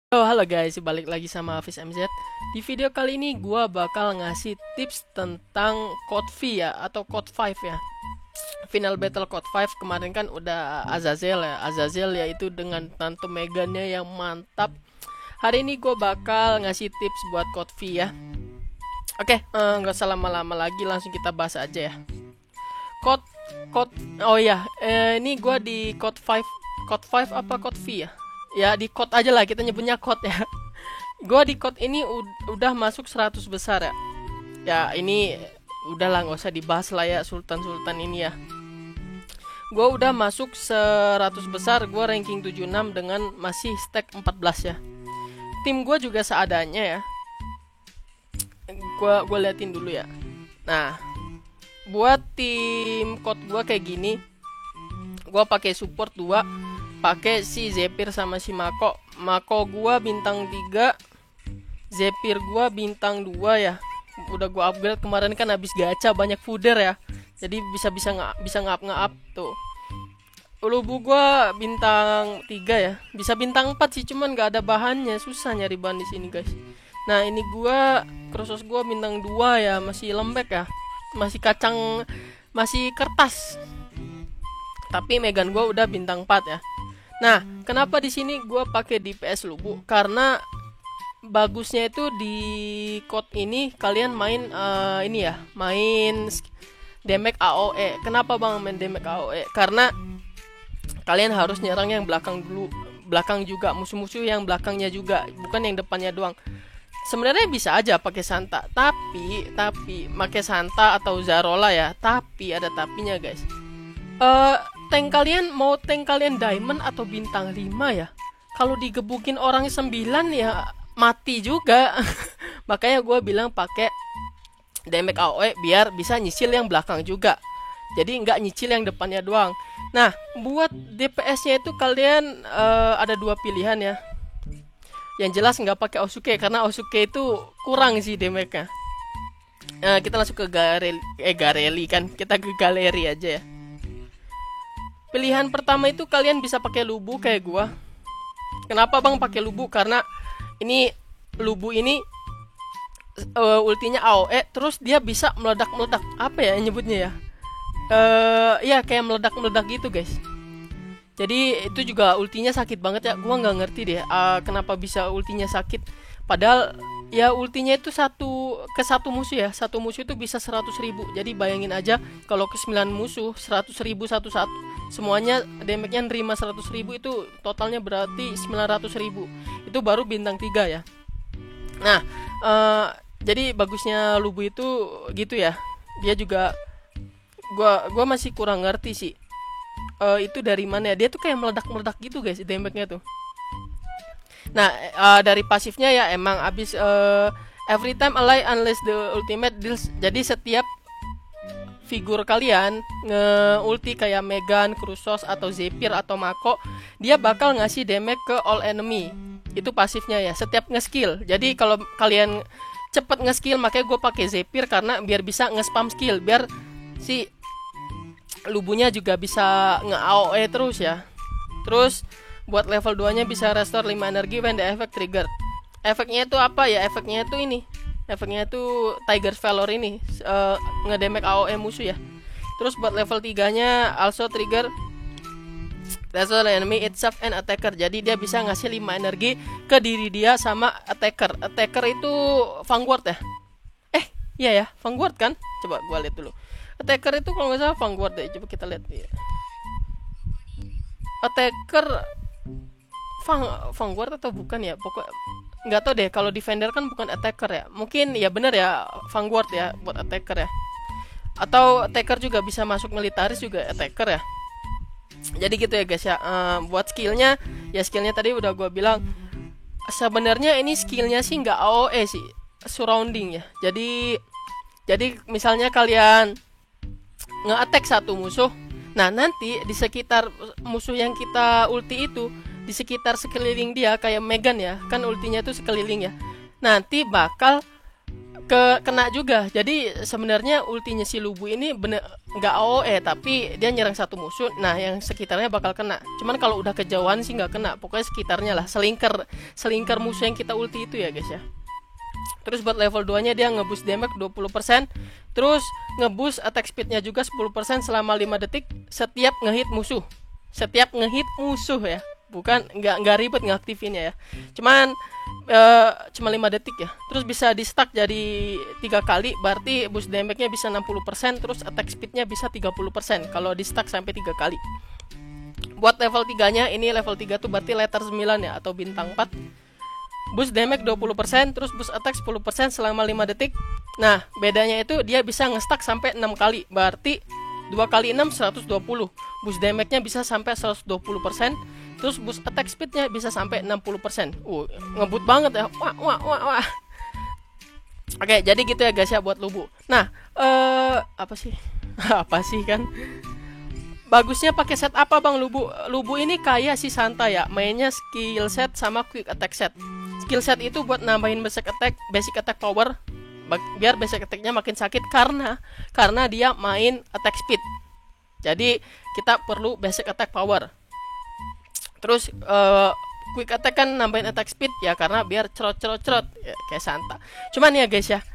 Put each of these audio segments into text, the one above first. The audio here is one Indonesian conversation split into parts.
Halo guys, balik lagi sama Hafiz MZ. Di video kali ini gua bakal ngasih tips tentang code V ya, atau code 5 ya. Final Battle code 5 kemarin kan udah Azazel ya. Azazel yaitu dengan Tante Megannya yang mantap. Hari ini gua bakal ngasih tips buat code V ya. Oke, nggak usah lama-lama lagi, langsung kita bahas aja ya. Code code oh ya, ini gua di code 5 apa code V ya? Ya di code aja lah, kita nyebutnya code ya. Gua di code ini udah masuk 100 besar ya. Ya ini udahlah, nggak usah dibahas lah ya, Sultan-Sultan ini ya. Gua udah masuk 100 besar, gua ranking 76 dengan masih stack 14 ya. Tim gua juga seadanya ya. Gua liatin dulu ya. Nah, buat tim code gua kayak gini. Gua pakai support 2, pakai si Zephyr sama si Mako. Mako gua bintang 3, Zephyr gua bintang 2 ya. Udah gua upgrade kemarin kan habis gacha banyak fooder ya. Jadi bisa ngap tuh. Lubu gua bintang 3 ya. Bisa bintang 4 sih, cuman gak ada bahannya, susah nyari bahan di sini, guys. Nah, ini gua Krosos gua bintang 2 ya, masih lembek ya. Masih kacang, masih kertas. Tapi Megan gua udah bintang 4 ya. Nah, kenapa di sini gue pakai DPS Lubu? Karena bagusnya itu di code ini kalian main ini ya, main damage AOE. Kenapa bang main damage AOE? Karena kalian harus nyerang yang belakang dulu, belakang juga, musuh-musuh yang belakangnya juga, bukan yang depannya doang. Sebenarnya bisa aja pakai Santa, tapi pakai Santa atau Zarola ya. Tapi ada tapinya, guys. Tank kalian diamond atau bintang 5 ya. Kalau digebukin orang 9 ya mati juga. Makanya gue bilang pakai damage AOE biar bisa nyicil yang belakang juga. Jadi nggak nyicil yang depannya doang. Nah, buat DPS-nya itu kalian ada dua pilihan ya. Yang jelas nggak pakai Osuke karena Osuke itu kurang sih damage-nya. Kita langsung ke galeri kan. Kita ke galeri aja ya. Pilihan pertama itu kalian bisa pakai Lubu kayak gua. Kenapa bang pakai Lubu? Karena ini Lubu ini ultinya AOE, terus dia bisa meledak-meledak. Apa ya nyebutnya ya? Ya kayak meledak-meledak gitu, guys. Jadi itu juga ultinya sakit banget ya. Gua nggak ngerti deh kenapa bisa ultinya sakit. Padahal ya ultinya itu satu musuh ya. Satu musuh itu bisa 100.000. Jadi bayangin aja kalau ke 9 musuh 100.000 satu-satu. Semuanya damage-nya nerima 100.000, itu totalnya berarti 900.000. Itu baru bintang 3 ya. Nah, jadi bagusnya Lubu itu gitu ya. Dia juga gua masih kurang ngerti sih. Itu dari mana ya? Dia tuh kayak meledak-meledak gitu, guys, damage-nya tuh. Nah, dari pasifnya ya emang abis every time ally unless the ultimate deals. Jadi setiap figur kalian nge-ulti kayak Megan, Krusos atau Zephyr atau Mako, dia bakal ngasih damage ke all enemy. Itu pasifnya ya, setiap nge-skill. Jadi kalau kalian cepet nge-skill, makanya gue pakai Zephyr karena biar bisa nge-spam skill, biar si Lubunya juga bisa nge-AOE terus ya. Terus buat level 2 nya bisa restore 5 energi when the effect trigger. Efeknya itu apa ya? Efeknya itu ini. Efeknya itu Tiger's Valor ini, ngedamage AOE musuh ya. Terus buat level 3 nya also trigger restore enemy itself and attacker. Jadi dia bisa ngasih 5 energi ke diri dia sama attacker. Attacker itu Vanguard ya? Iya ya, Vanguard kan? Coba gua lihat dulu. Attacker itu kalau nggak salah Vanguard deh. Coba kita lihat ya. Attacker Vanguard atau bukan ya? Pokok nggak tahu deh. Kalau defender kan bukan attacker ya. Mungkin ya bener ya Vanguard ya buat attacker ya. Atau attacker juga bisa masuk militaris juga attacker ya. Jadi gitu ya guys ya. Buat skillnya ya, skillnya tadi udah gue bilang. Sebenarnya ini skillnya sih nggak AOE sih, surrounding ya. Jadi misalnya kalian nge-attack satu musuh, nah nanti di sekitar musuh yang kita ulti itu, di sekitar sekeliling dia kayak Megan ya, kan ultinya tuh sekeliling ya. Nanti bakal kena juga. Jadi sebenarnya ultinya si Lubu ini bener nggak AOE, tapi dia nyerang satu musuh, nah yang sekitarnya bakal kena. Cuman kalau udah kejauhan sih nggak kena, pokoknya sekitarnya lah, selingkar musuh yang kita ulti itu ya guys ya. Terus buat level 2 nya dia ngeboost damage 20%, terus ngeboost attack speednya juga 10% selama 5 detik setiap ngehit musuh. Setiap ngehit musuh ya, bukan nggak ribet ngaktifinnya ya. Cuma 5 detik ya. Terus bisa di stack jadi 3 kali, berarti boost damage-nya bisa 60%, terus attack speed-nya bisa 30% kalau di stack sampai 3 kali. Buat level 3-nya, ini level 3 tuh berarti letter 9 ya, atau bintang 4. Boost damage 20%, terus boost attack 10% selama 5 detik. Nah, bedanya itu dia bisa nge-stack sampai 6 kali. Berarti 2 kali 6 120. Boost damage-nya bisa sampai 120%. Terus boost attack speed-nya bisa sampai 60%. Ngebut banget ya. Wah. Oke, jadi gitu ya guys ya buat Lubu. Nah, apa sih? Apa sih kan? Bagusnya pakai set apa Bang Lubu? Lubu ini kayak si Santa ya, mainnya skill set sama quick attack set. Skill set itu buat nambahin basic attack power, biar basic attack-nya makin sakit karena dia main attack speed. Jadi kita perlu basic attack power. Terus quick attack kan nambahin attack speed ya, karena biar cerot ya, kayak Santa. Cuman ya guys ya,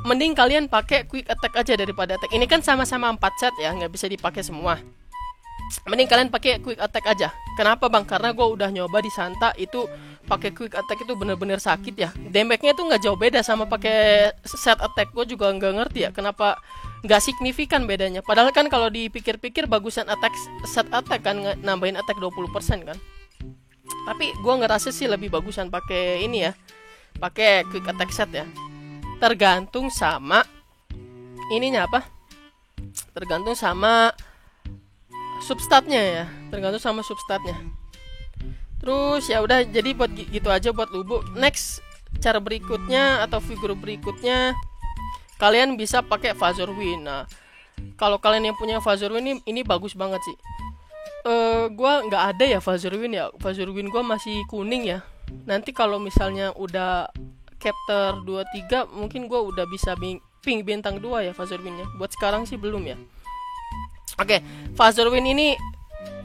mending kalian pakai quick attack aja daripada attack. Ini kan sama-sama 4 set ya, nggak bisa dipakai semua. Mending kalian pakai quick attack aja. Kenapa Bang? Karena gue udah nyoba di Santa itu pakai quick attack itu bener-bener sakit ya. Damage-nya tuh nggak jauh beda sama pakai set attack. Gue juga nggak ngerti ya kenapa nggak signifikan bedanya. Padahal kan kalau dipikir-pikir bagusan set attack kan, nambahin attack 20% kan. Tapi gue ngerasa sih lebih bagusan pakai ini ya, pakai quick attack set ya. Tergantung sama ininya apa? Tergantung sama substatnya ya, tergantung sama substatnya. Terus ya udah, jadi buat gitu aja buat Lubu. Next, cara berikutnya atau figur berikutnya, kalian bisa pakai Fazorwin. Nah, kalau kalian yang punya Fazorwin ini bagus banget sih. Gua nggak ada ya Fazorwin ya. Fazorwin gua masih kuning ya. Nanti kalau misalnya udah chapter 23 mungkin gua udah bisa ping bintang 2 ya Fazorwinnya. Buat sekarang sih belum ya. Oke, Fazorwin ini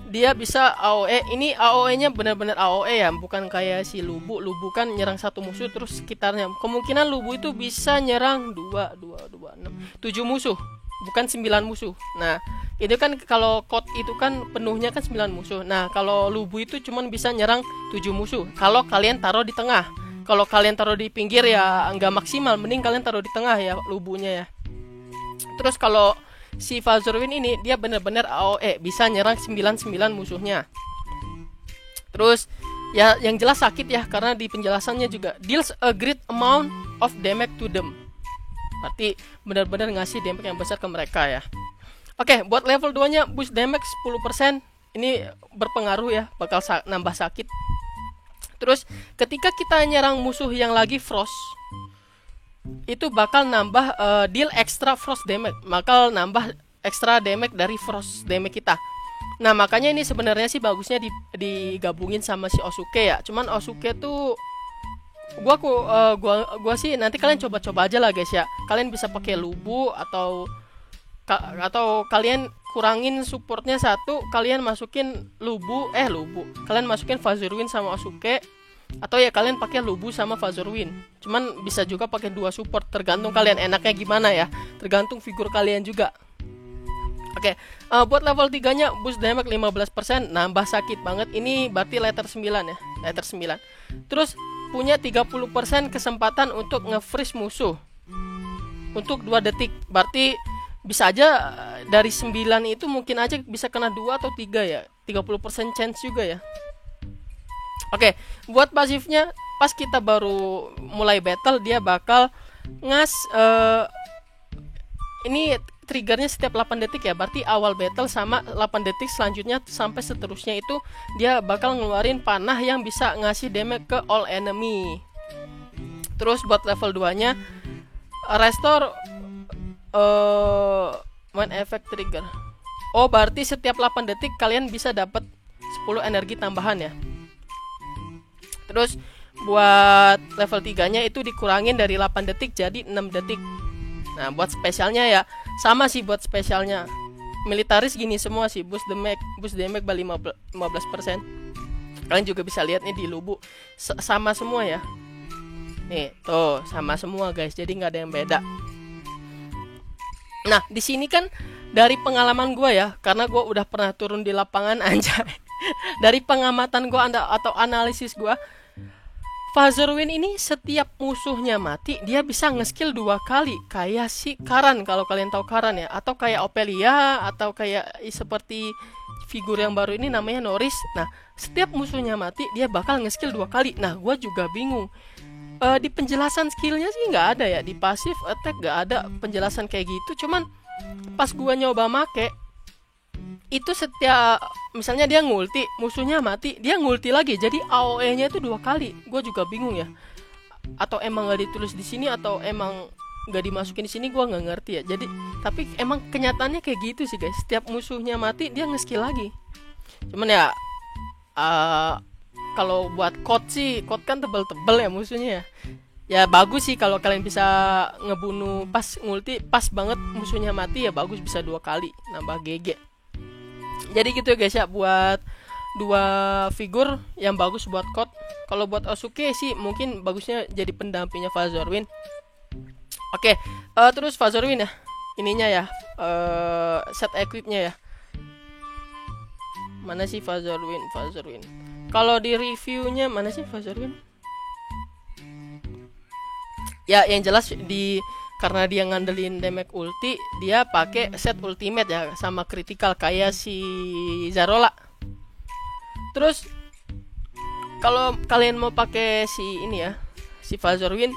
dia bisa AOE. Ini AOE-nya benar-benar AOE ya, bukan kayak si Lubu. Lubu kan nyerang satu musuh terus sekitarnya. Kemungkinan Lubu itu bisa nyerang 7 musuh, bukan 9 musuh. Nah, itu kan kalau code itu kan penuhnya kan 9 musuh. Nah, kalau Lubu itu cuman bisa nyerang 7 musuh. Kalau kalian taruh di tengah. Kalau kalian taruh di pinggir ya nggak maksimal, mending kalian taruh di tengah ya Lubunya ya. Terus kalau si Fazorwin ini dia benar-benar AOE, bisa nyerang 99 musuhnya. Terus ya yang jelas sakit ya, karena di penjelasannya juga deals a great amount of damage to them. Berarti benar-benar ngasih damage yang besar ke mereka ya. Oke, buat level 2-nya boost damage 10%. Ini berpengaruh ya, bakal nambah sakit. Terus ketika kita nyerang musuh yang lagi frost, itu bakal nambah deal extra frost damage, bakal nambah extra damage dari frost damage kita. Nah, makanya ini sebenarnya sih bagusnya digabungin sama si Osuke ya. Cuman Osuke tuh gua sih nanti kalian coba-coba aja lah guys ya. Kalian bisa pakai Lubu atau kalian kurangin supportnya satu, kalian masukin Lubu. Kalian masukin Fazorwin sama Osuke. Atau ya kalian pakai Lubu sama Fazorwin. Cuman bisa juga pakai 2 support, tergantung kalian enaknya gimana ya. Tergantung figur kalian juga. Oke, buat level 3-nya boost damage 15%, nambah sakit banget. Ini berarti letter 9 ya, letter 9. Terus punya 30% kesempatan untuk nge-freeze musuh untuk 2 detik. Berarti bisa aja dari 9 itu mungkin aja bisa kena 2 atau 3 ya. 30% chance juga ya. Oke, buat pasifnya pas kita baru mulai battle dia bakal ini triggernya setiap 8 detik ya. Berarti awal battle sama 8 detik selanjutnya sampai seterusnya itu dia bakal ngeluarin panah yang bisa ngasih damage ke all enemy. Terus buat level 2-nya restore main effect trigger. Berarti setiap 8 detik kalian bisa dapat 10 energi tambahan ya. Terus buat level 3 nya itu dikurangin dari 8 detik jadi 6 detik. Nah buat spesialnya ya sama sih, buat spesialnya militaris gini semua sih, boost damage 15%. Kalian juga bisa lihat nih di Lubu sama semua ya. Nih tuh sama semua guys, jadi nggak ada yang beda. Nah di sini kan dari pengalaman gue ya, karena gue udah pernah turun di lapangan anjay. Dari pengamatan gue atau analisis gue, Fazerwin ini setiap musuhnya mati dia bisa nge-skill 2 kali, kayak si Karan kalau kalian tahu Karan ya, atau kayak Ophelia, atau kayak seperti figur yang baru ini namanya Norris. Nah setiap musuhnya mati dia bakal nge-skill 2 kali. Nah gue juga bingung, di penjelasan skillnya sih nggak ada ya, di passive attack nggak ada penjelasan kayak gitu. Cuman pas gue nyoba make itu setiap misalnya dia ngulti, musuhnya mati, dia ngulti lagi, jadi AOE-nya itu 2 kali. Gue juga bingung ya, atau emang nggak ditulis di sini atau emang nggak dimasukin di sini, gue nggak ngerti ya. Jadi tapi emang kenyataannya kayak gitu sih guys, setiap musuhnya mati dia nge-skill lagi. Cuman ya kalau buat code sih, code kan tebel-tebel ya musuhnya ya. Ya bagus sih kalau kalian bisa ngebunuh pas ngulti, pas banget musuhnya mati, ya bagus, bisa 2 kali nambah GG. Jadi gitu ya guys ya, buat 2 figur yang bagus buat code. Kalau buat Osuke sih mungkin bagusnya jadi pendampingnya Fazerwin. Oke, terus Fazerwin ya, ininya ya, set equipnya ya. Mana sih Fazerwin? Kalau di reviewnya mana sih Fazerwin? Ya yang jelas karena dia ngandelin damage ulti, dia pakai set ultimate ya sama critical kayak si Zarola. Terus kalau kalian mau pakai si ini ya, si Fazerwin,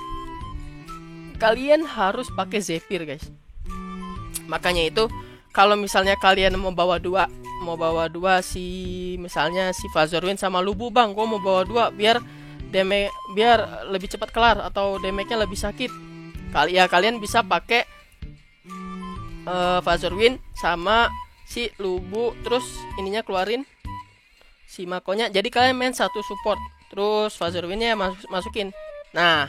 kalian harus pakai Zephyr guys. Makanya itu kalau misalnya kalian mau bawa dua si misalnya si Fazerwin sama Lubu, bang, gua mau bawa 2 biar lebih cepat kelar atau damage-nya lebih sakit. Kalian bisa pakai Fazerwin sama si Lubu, terus ininya keluarin si Makonya. Jadi kalian main 1 support, terus Fazerwinnya masukin. Nah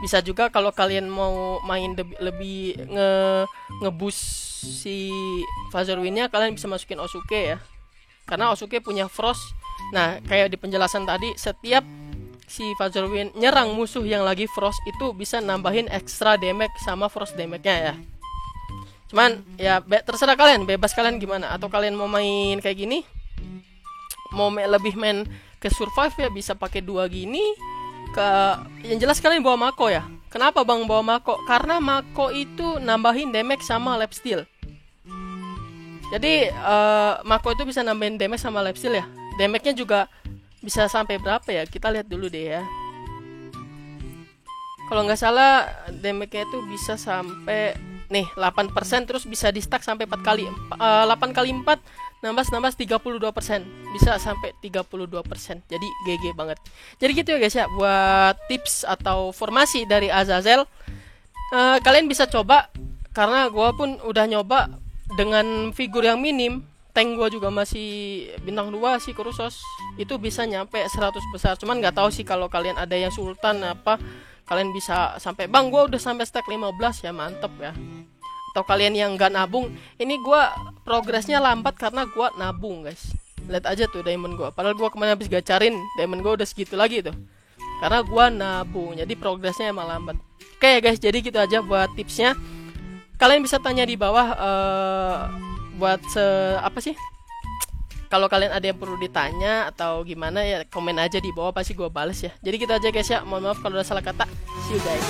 bisa juga kalau kalian mau main lebih ngeboost si Fazerwinnya, kalian bisa masukin Osuke ya, karena Osuke punya Frost. Nah kayak di penjelasan tadi, setiap si Fazerwin nyerang musuh yang lagi Frost itu bisa nambahin extra damage sama Frost damage-nya ya. Cuman ya terserah kalian, bebas kalian gimana. Atau kalian mau main kayak gini, mau lebih main ke survive ya, bisa pakai 2 gini. Yang jelas kalian bawa Mako ya. Kenapa bang bawa Mako? Karena Mako itu nambahin damage sama life steal. Jadi Mako itu bisa nambahin damage sama life steal ya. Damage-nya juga bisa sampai berapa ya? Kita lihat dulu deh ya. Kalau nggak salah damage-nya itu bisa sampai nih 8%, terus bisa di stack sampai 4 kali. 8 kali 4 nambah 32%. Bisa sampai 32%. Jadi GG banget. Jadi gitu ya guys ya, buat tips atau formasi dari Azazel. Kalian bisa coba, karena gue pun udah nyoba dengan figur yang minim. Tank gue juga masih bintang 2 sih, Krusos. Itu bisa nyampe 100 besar. Cuman gak tahu sih kalau kalian ada yang sultan apa, kalian bisa sampai, bang gue udah sampai stack 15 ya, mantep ya. Atau kalian yang gak nabung, ini gue progresnya lambat karena gue nabung guys. Lihat aja tuh diamond gue, padahal gue kemarin habis gacarin, diamond gue udah segitu lagi tuh, karena gue nabung. Jadi progresnya emang lambat. Oke ya guys, jadi gitu aja buat tipsnya. Kalian bisa tanya di bawah buat apa sih, kalau kalian ada yang perlu ditanya atau gimana ya, komen aja di bawah, pasti gue bales ya. Jadi gitu aja guys ya, mohon maaf kalau udah salah kata. See you guys.